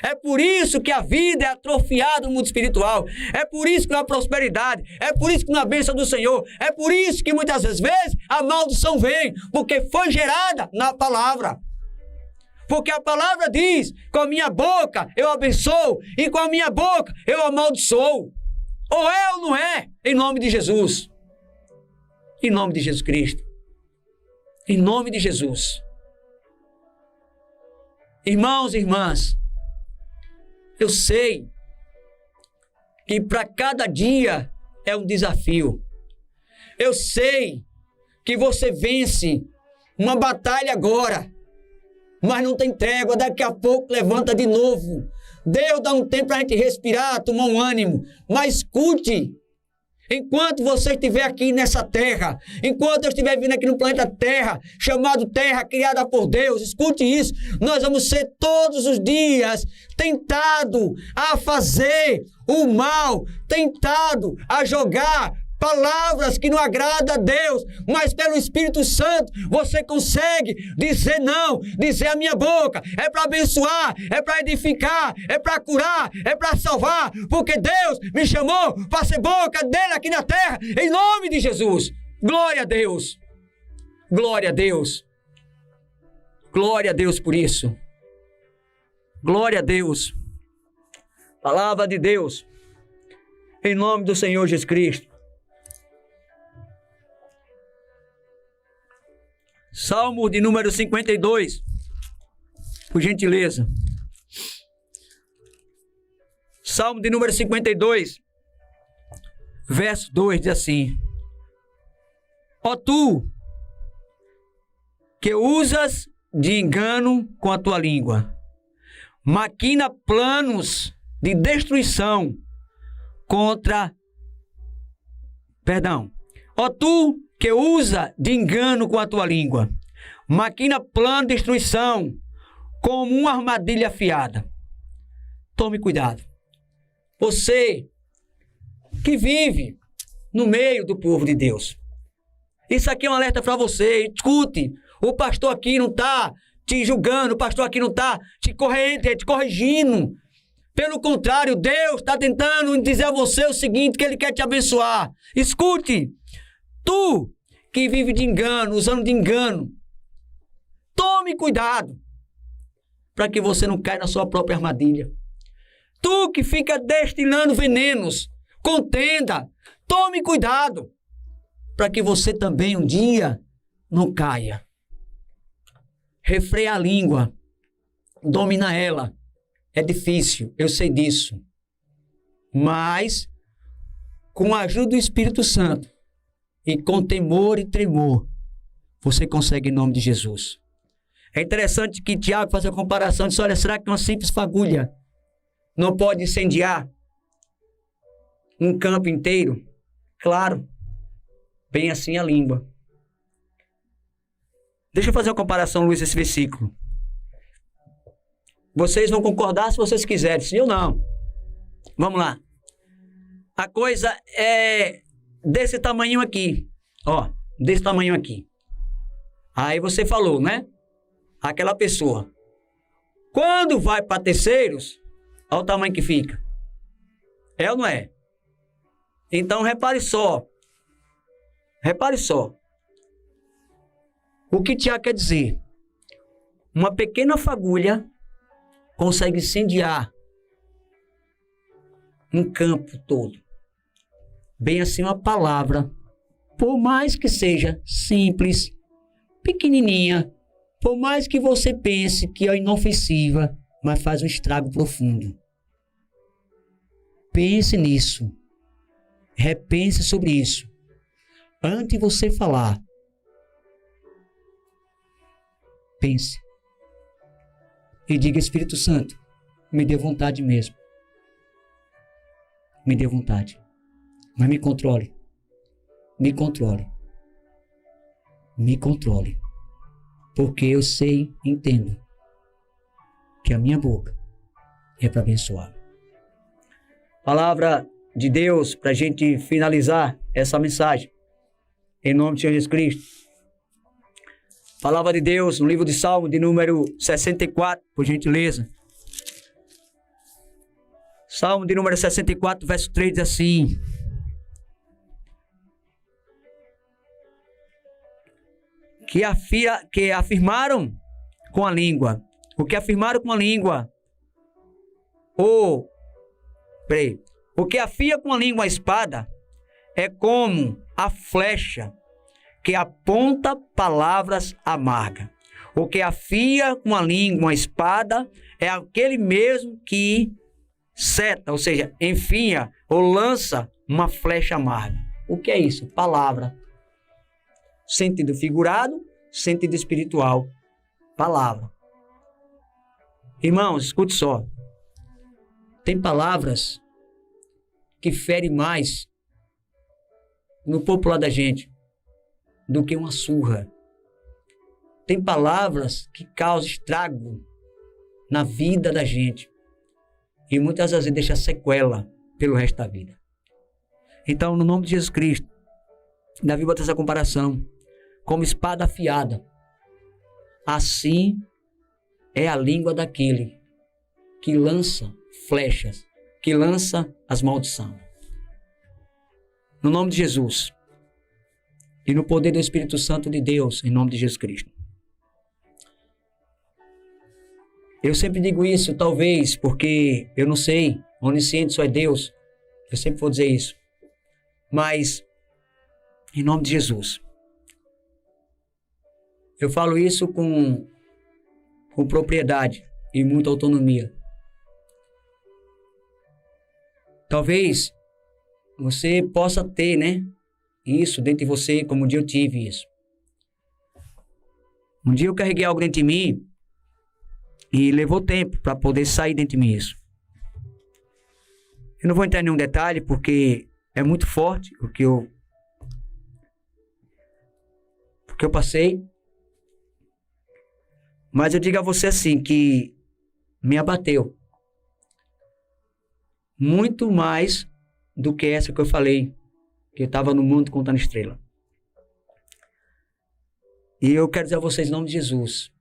É por isso que a vida é atrofiada no mundo espiritual. É por isso que não há prosperidade. É por isso que não há bênção do Senhor. É por isso que muitas vezes a maldição vem, porque foi gerada na palavra. Porque a palavra diz, com a minha boca eu abençoo e com a minha boca eu amaldiçoo. Ou é ou não é? Em nome de Jesus. Em nome de Jesus Cristo. Em nome de Jesus. Irmãos e irmãs, eu sei que para cada dia é um desafio. Eu sei que você vence uma batalha agora, mas não tem trégua, daqui a pouco levanta de novo. Deus dá um tempo para a gente respirar, tomar um ânimo, mas escute, enquanto você estiver aqui nessa terra, enquanto eu estiver vindo aqui no planeta Terra, chamado Terra, criada por Deus, escute isso, nós vamos ser todos os dias tentado a fazer o mal, tentado a jogar palavras que não agradam a Deus, mas pelo Espírito Santo você consegue dizer não, dizer a minha boca é para abençoar, é para edificar, é para curar, é para salvar, porque Deus me chamou para ser boca dele aqui na terra, em nome de Jesus. Glória a Deus, glória a Deus, glória a Deus por isso, glória a Deus. Palavra de Deus, em nome do Senhor Jesus Cristo. Salmo de número 52, por gentileza. Salmo de número 52, verso 2, diz assim: ó tu, que usas de engano com a tua língua, maquina planos de destruição contra... Ó tu, que usa de engano com a tua língua, maquina plano de destruição, como uma armadilha afiada. Tome cuidado. Você que vive no meio do povo de Deus. Isso aqui é um alerta para você. Escute, o pastor aqui não está te julgando, o pastor aqui não está te corrigindo. Pelo contrário, Deus está tentando dizer a você o seguinte, que Ele quer te abençoar. Escute. Tu que vive de engano, usando de engano, tome cuidado para que você não caia na sua própria armadilha. Tu que fica destilando venenos, contenda, tome cuidado para que você também um dia não caia. Refreia a língua, domina ela. É difícil, eu sei disso. Mas, com a ajuda do Espírito Santo, e com temor e tremor, você consegue em nome de Jesus. É interessante que Tiago faz a comparação e diz, olha, será que uma simples fagulha não pode incendiar um campo inteiro? Claro, bem assim a língua. Deixa eu fazer uma comparação, Luiz, esse versículo. Vocês vão concordar se vocês quiserem, sim ou não. Vamos lá. A coisa é desse tamanho aqui. Ó, desse tamanho aqui. Aí você falou, né? Aquela pessoa. Quando vai para terceiros, olha o tamanho que fica. É ou não é? Então repare só. Repare só. O que Tiago quer dizer? Uma pequena fagulha consegue incendiar um campo todo. Bem assim, uma palavra, por mais que seja simples, pequenininha, por mais que você pense que é inofensiva, mas faz um estrago profundo. Pense nisso. Repense sobre isso. Antes de você falar, pense. E diga: Espírito Santo, me dê vontade mesmo. Me dê vontade. Mas me controle. Me controle. Me controle. Porque eu sei, entendo, que a minha boca é para abençoar. Palavra de Deus para a gente finalizar essa mensagem. Em nome de Jesus Cristo. Palavra de Deus no livro de Salmo de número 64, por gentileza. Salmo de número 64, verso 3 diz assim: que afirmaram com a língua. O que afirmaram com a língua? O que afia com a língua a espada é como a flecha que aponta palavras amargas. O que afia com a língua uma espada é aquele mesmo que seta, ou seja, enfia ou lança uma flecha amarga. O que é isso? Palavra. Sentido figurado, sentido espiritual. Palavra. Irmãos, escute só. Tem palavras que ferem mais no popular da gente do que uma surra. Tem palavras que causam estrago na vida da gente e muitas vezes deixa sequela pelo resto da vida. Então, no nome de Jesus Cristo, Davi bota essa comparação como espada afiada. Assim é a língua daquele que lança flechas, que lança as maldições. No nome de Jesus e no poder do Espírito Santo de Deus, em nome de Jesus Cristo. Eu sempre digo isso, talvez, porque eu não sei, onisciente só é Deus. Eu sempre vou dizer isso. Mas, em nome de Jesus, eu falo isso com propriedade e muita autonomia. Talvez você possa ter, né, isso dentro de você, como um dia eu tive isso. Um dia eu carreguei algo dentro de mim e levou tempo para poder sair dentro de mim isso. Eu não vou entrar em nenhum detalhe porque é muito forte o que eu passei. Mas eu digo a você assim, que me abateu muito mais do que essa que eu falei, que eu estava no mundo contando estrela. E eu quero dizer a vocês, em nome de Jesus,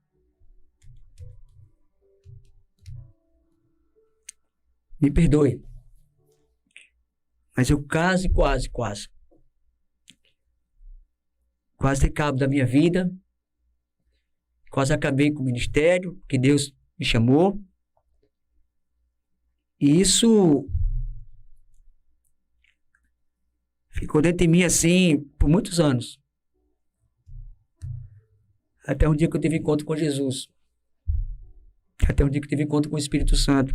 me perdoe, mas eu quase dei cabo da minha vida, quase acabei com o ministério que Deus me chamou. E isso ficou dentro de mim assim por muitos anos. Até um dia que eu tive encontro com Jesus. Até um dia que eu tive encontro com o Espírito Santo.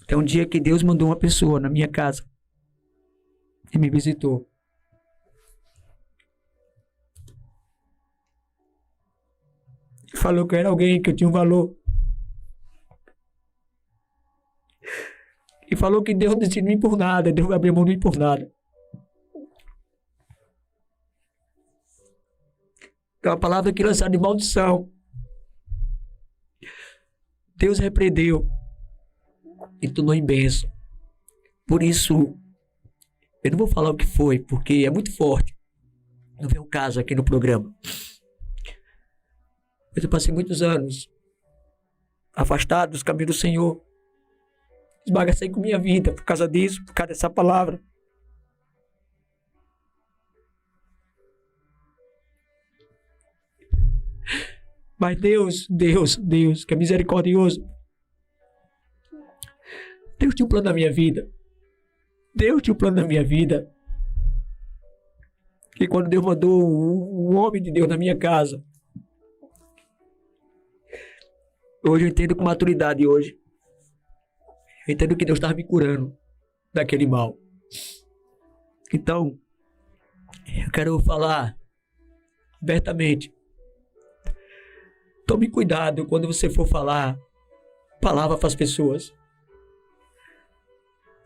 Até um dia que Deus mandou uma pessoa na minha casa e me visitou. Falou que eu era alguém, que eu tinha um valor. E falou que Deus não decidiu mim por nada, Deus abriu mão de mim por nada. É uma palavra que lançaram de maldição. Deus repreendeu e tornou em bênção. Por isso, eu não vou falar o que foi, porque é muito forte. Não vem um caso aqui no programa. Mas eu passei muitos anos afastado dos caminhos do Senhor. Esbagacei com minha vida por causa disso, por causa dessa palavra. Mas Deus, que é misericordioso, Deus tinha um plano na minha vida. Deus tinha um plano na minha vida. E quando Deus mandou um homem de Deus na minha casa, hoje eu entendo com maturidade hoje. Eu entendo que Deus estava me curando daquele mal. Então, eu quero falar abertamente. Tome cuidado quando você for falar palavra para as pessoas.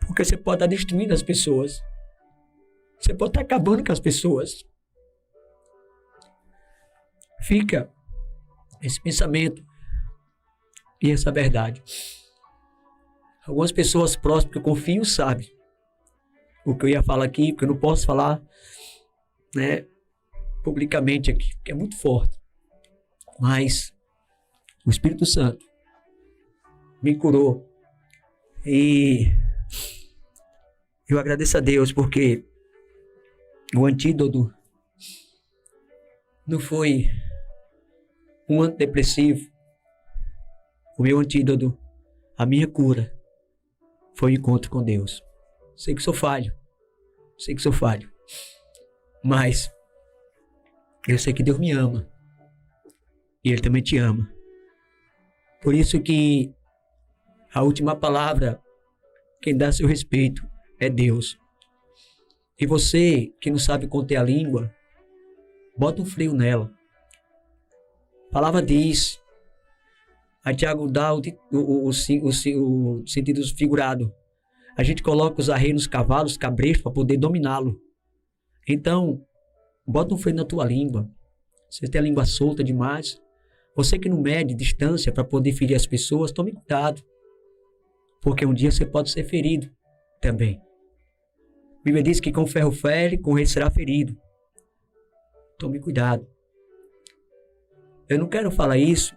Porque você pode estar destruindo as pessoas. Você pode estar acabando com as pessoas. Fica esse pensamento e essa verdade. Algumas pessoas próximas que eu confio sabem o que eu ia falar aqui, porque eu não posso falar, né, publicamente aqui, porque é muito forte. Mas o Espírito Santo me curou e eu agradeço a Deus porque o antídoto não foi um antidepressivo. O meu antídoto, a minha cura, foi o encontro com Deus. Sei que sou falho, mas eu sei que Deus me ama e Ele também te ama. Por isso que a última palavra, quem dá seu respeito, é Deus. E você que não sabe conter a língua, bota um freio nela. A palavra diz, a Tiago dá o sentido figurado. A gente coloca os arreios nos cavalos, cabrejos, para poder dominá-lo. Então, bota um freio na tua língua. Você tem a língua solta demais. Você que não mede distância para poder ferir as pessoas, tome cuidado. Porque um dia você pode ser ferido também. A Bíblia diz que com ferro fere, com rei será ferido. Tome cuidado. Eu não quero falar isso,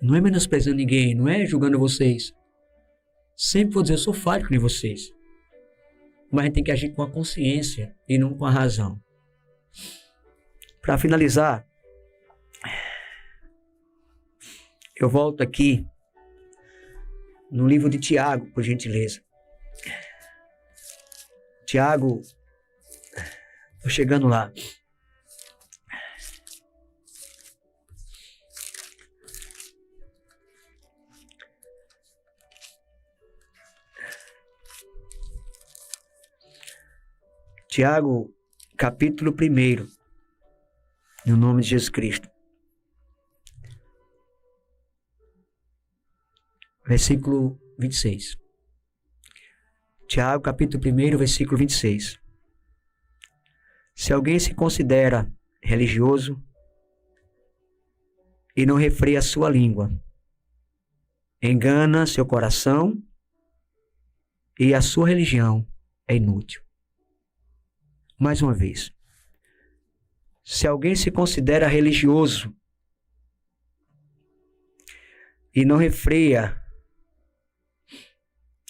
não é menosprezando ninguém, não é julgando vocês. Sempre vou dizer, eu sou falho com vocês. Mas a gente tem que agir com a consciência e não com a razão. Para finalizar, eu volto aqui no livro de Tiago, por gentileza. Tiago, estou chegando lá. Tiago, capítulo 1, no nome de Jesus Cristo. Versículo 26. Tiago, capítulo 1, versículo 26. Se alguém se considera religioso e não refreia a sua língua, engana seu coração e a sua religião é inútil. Mais uma vez. Se alguém se considera religioso e não refreia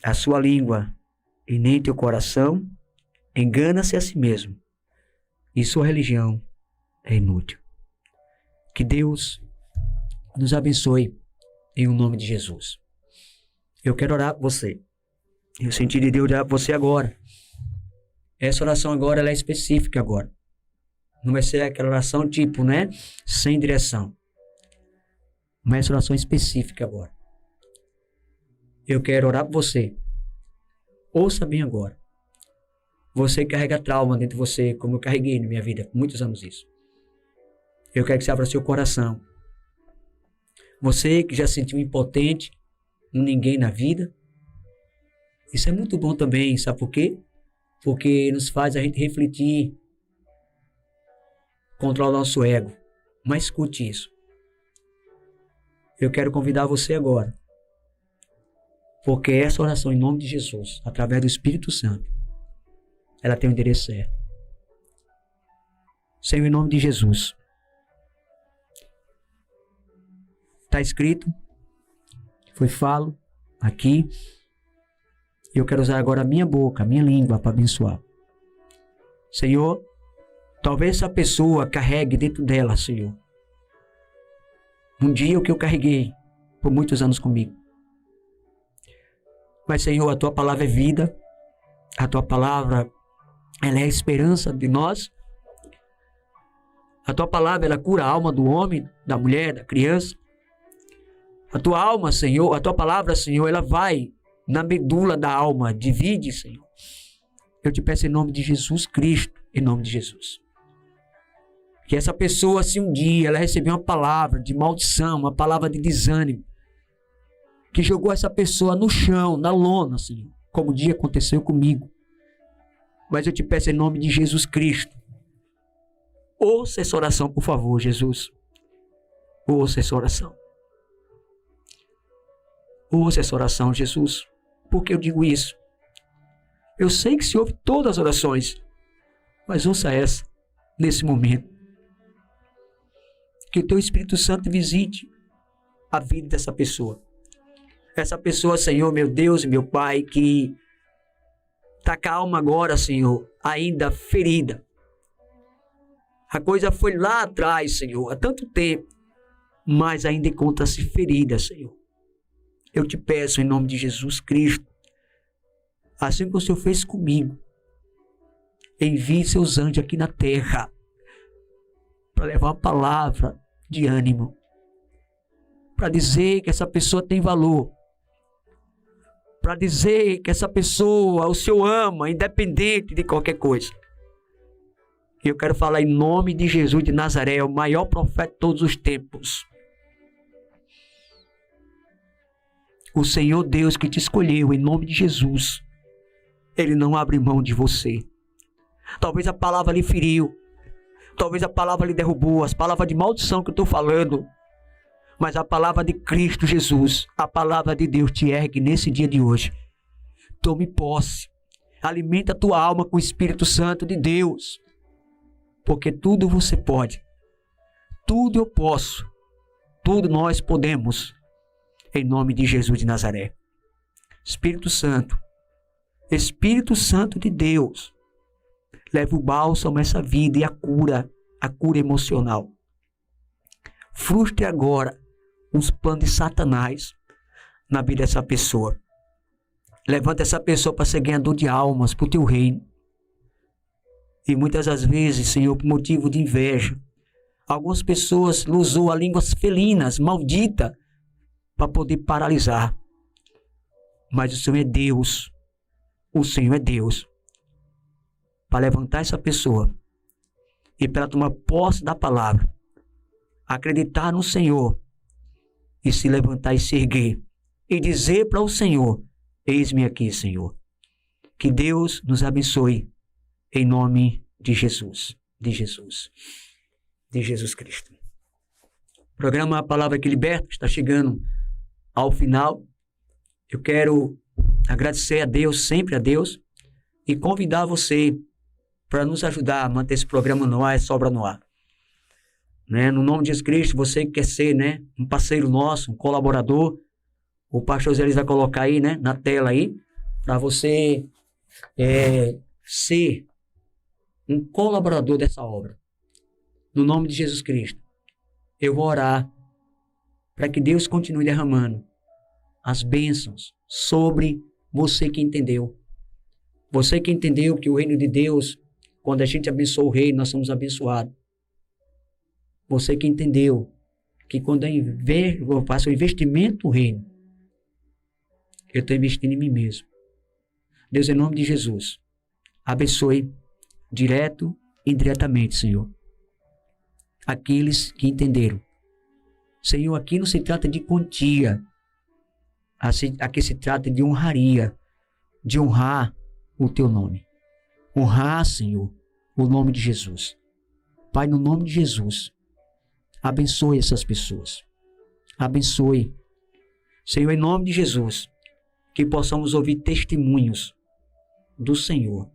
a sua língua e nem teu coração, engana-se a si mesmo e sua religião é inútil. Que Deus nos abençoe em nome de Jesus. Eu quero orar por você. Eu senti de Deus orar por você agora. Essa oração agora ela é específica agora. Não vai ser aquela oração tipo, né? Sem direção. Mas essa oração é específica agora. Eu quero orar por você. Ouça bem agora. Você carrega trauma dentro de você, como eu carreguei na minha vida, por muitos anos isso. Eu quero que você abra seu coração. Você que já se sentiu impotente, um ninguém na vida. Isso é muito bom também, sabe por quê? Porque nos faz a gente refletir, controlar o nosso ego. Mas escute isso. Eu quero convidar você agora Porque essa oração em nome de Jesus, através do Espírito Santo, ela tem o endereço certo. Senhor, em nome de Jesus. Está escrito, foi falo aqui. Eu quero usar agora a minha boca, a minha língua para abençoar. Senhor, talvez essa pessoa carregue dentro dela, Senhor, um dia o que eu carreguei por muitos anos comigo. Mas, Senhor, a Tua palavra é vida, a Tua palavra, ela é a esperança de nós. A Tua palavra, ela cura a alma do homem, da mulher, da criança. A Tua alma, Senhor, a Tua palavra, Senhor, ela vai na medula da alma, divide, Senhor. Eu te peço em nome de Jesus Cristo, em nome de Jesus. Que essa pessoa, se um dia ela receber uma palavra de maldição, uma palavra de desânimo, que jogou essa pessoa no chão, na lona, Senhor, como o dia aconteceu comigo. Mas eu te peço em nome de Jesus Cristo, ouça essa oração, por favor, Jesus. Ouça essa oração. Ouça essa oração, Jesus. Por que eu digo isso? Eu sei que se ouve todas as orações, mas ouça essa, nesse momento. Que o Teu Espírito Santo visite a vida dessa pessoa. Essa pessoa, Senhor, meu Deus e meu Pai, que está com a alma agora, Senhor, ainda ferida. A coisa foi lá atrás, Senhor, há tanto tempo, mas ainda encontra-se ferida, Senhor. Eu te peço em nome de Jesus Cristo, assim como o Senhor fez comigo, envie seus anjos aqui na terra para levar uma palavra de ânimo, para dizer que essa pessoa tem valor, para dizer que essa pessoa o Senhor ama, independente de qualquer coisa. Eu quero falar em nome de Jesus de Nazaré, o maior profeta de todos os tempos. O Senhor Deus que te escolheu em nome de Jesus, Ele não abre mão de você. Talvez a palavra lhe feriu, talvez a palavra lhe derrubou, as palavras de maldição que eu estou falando, mas a palavra de Cristo Jesus, a palavra de Deus te ergue nesse dia de hoje. Tome posse, alimenta a tua alma com o Espírito Santo de Deus, porque tudo você pode, tudo eu posso, tudo nós podemos, em nome de Jesus de Nazaré. Espírito Santo de Deus, leva o bálsamo a essa vida e a cura emocional. Frustre agora os planos de Satanás na vida dessa pessoa. Levanta essa pessoa para ser ganhador de almas para o teu reino. E muitas das vezes, Senhor, por motivo de inveja, algumas pessoas usou a línguas felinas, maldita, para poder paralisar. Mas o Senhor é Deus. O Senhor é Deus. Para levantar essa pessoa e para tomar posse da palavra, acreditar no Senhor e se levantar e se erguer e dizer para o Senhor: eis-me aqui, Senhor. Que Deus nos abençoe em nome de Jesus, de Jesus Cristo. O programa A Palavra que Liberta está chegando ao final. Eu quero agradecer a Deus, sempre a Deus, e convidar você para nos ajudar a manter esse programa no ar, Sobra no Ar. Né? No nome de Jesus Cristo, você que quer ser, né, um parceiro nosso, um colaborador, o pastor Zé Luiz vai colocar aí, né, na tela aí, para você ser um colaborador dessa obra. No nome de Jesus Cristo, eu vou orar para que Deus continue derramando as bênçãos sobre você que entendeu. Você que entendeu que o reino de Deus, quando a gente abençoa o reino, nós somos abençoados. Você que entendeu que quando eu faço o investimento no reino, eu estou investindo em mim mesmo. Deus, em nome de Jesus, abençoe direto e indiretamente, Senhor, aqueles que entenderam. Senhor, aqui não se trata de quantia, aqui se trata de honraria, de honrar o teu nome. Honrar, Senhor, o nome de Jesus. Pai, no nome de Jesus, abençoe essas pessoas. Abençoe. Senhor, em nome de Jesus, que possamos ouvir testemunhos do Senhor.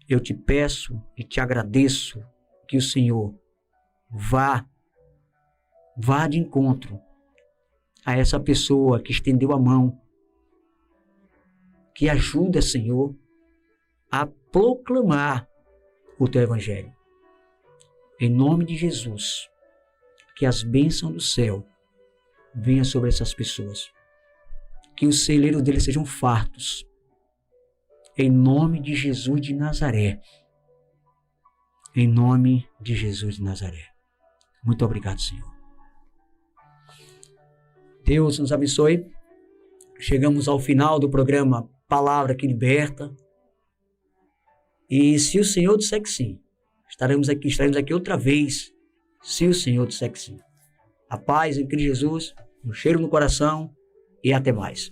Eu te peço e te agradeço que o Senhor vá de encontro a essa pessoa que estendeu a mão, que ajuda, Senhor, a proclamar o teu evangelho. Em nome de Jesus, que as bênçãos do céu venham sobre essas pessoas, que os celeiros deles sejam fartos. Em nome de Jesus de Nazaré. Em nome de Jesus de Nazaré. Muito obrigado, Senhor. Deus nos abençoe. Chegamos ao final do programa Palavra que Liberta. E se o Senhor disser que sim, estaremos aqui outra vez, se o Senhor disser que sim. A paz em Cristo Jesus, um cheiro no coração e até mais.